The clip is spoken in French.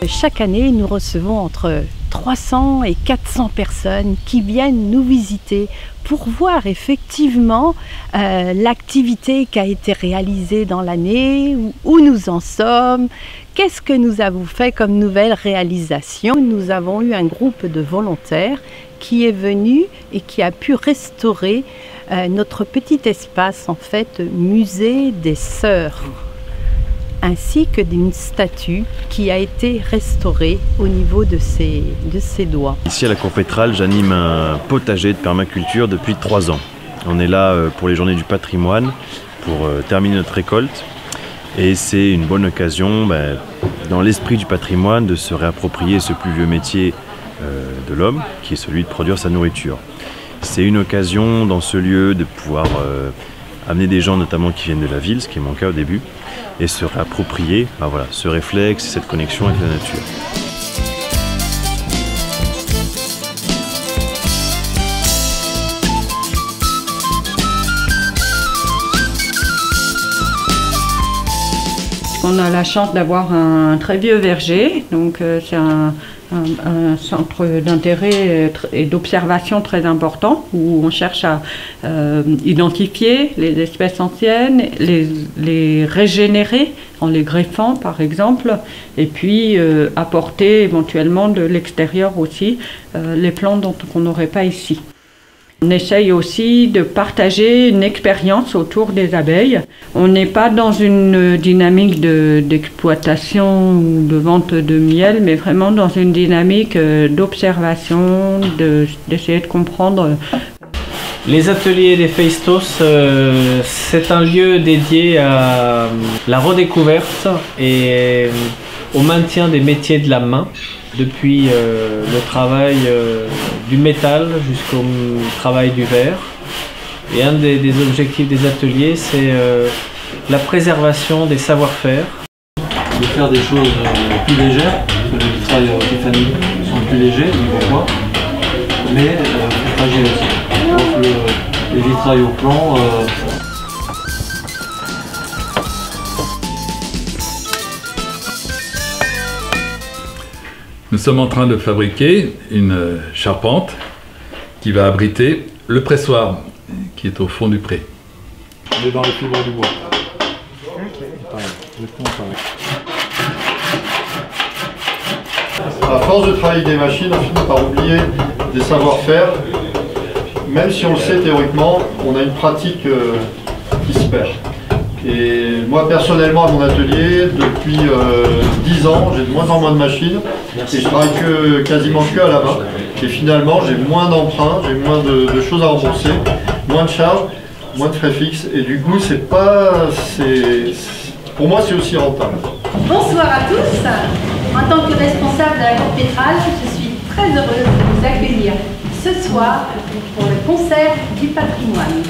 Chaque année, nous recevons entre 300 et 400 personnes qui viennent nous visiter pour voir effectivement l'activité qui a été réalisée dans l'année, où nous en sommes, qu'est-ce que nous avons fait comme nouvelle réalisation. Nous avons eu un groupe de volontaires qui est venu et qui a pu restaurer notre petit espace, en fait, musée des sœurs, ainsi que d'une statue qui a été restaurée au niveau de ses doigts. Ici à la Cour Pétrale, j'anime un potager de permaculture depuis 3 ans. On est là pour les journées du patrimoine, pour terminer notre récolte. Et c'est une bonne occasion, dans l'esprit du patrimoine, de se réapproprier ce plus vieux métier de l'homme, qui est celui de produire sa nourriture. C'est une occasion dans ce lieu de pouvoir amener des gens notamment qui viennent de la ville, ce qui est mon cas au début, et se réapproprier ce réflexe, cette connexion avec la nature. On a la chance d'avoir un très vieux verger, donc c'est un centre d'intérêt et d'observation très important où on cherche à identifier les espèces anciennes, les régénérer en les greffant par exemple, et puis apporter éventuellement de l'extérieur aussi les plantes qu'on n'aurait pas ici. On essaye aussi de partager une expérience autour des abeilles. On n'est pas dans une dynamique d'exploitation ou de vente de miel, mais vraiment dans une dynamique d'observation, d'essayer de comprendre. Les ateliers des Feistos, c'est un lieu dédié à la redécouverte et au maintien des métiers de la main. Depuis le travail du métal jusqu'au travail du verre. Et un des objectifs des ateliers, c'est la préservation des savoir-faire. De faire des choses plus légères, parce que les vitrails Tiffany sont plus légers, pourquoi, mais plus fragiles aussi. Donc les vitrails au plomb, nous sommes en train de fabriquer une charpente qui va abriter le pressoir qui est au fond du pré. On est dans les fibres du bois. Pareil, exactement pareil. À force de travailler avec des machines, on finit par oublier des savoir-faire. Même si on le sait théoriquement, on a une pratique qui se perd. Et moi personnellement à mon atelier, depuis 10 ans, j'ai de moins en moins de machines et je travaille quasiment que à la main. Et finalement j'ai moins d'emprunts, j'ai moins de choses à rembourser, moins de charges, moins de frais fixes et du coup pour moi c'est aussi rentable. Bonsoir à tous. En tant que responsable de la Cour Pétrale, je suis très heureuse de vous accueillir ce soir pour le concert du patrimoine.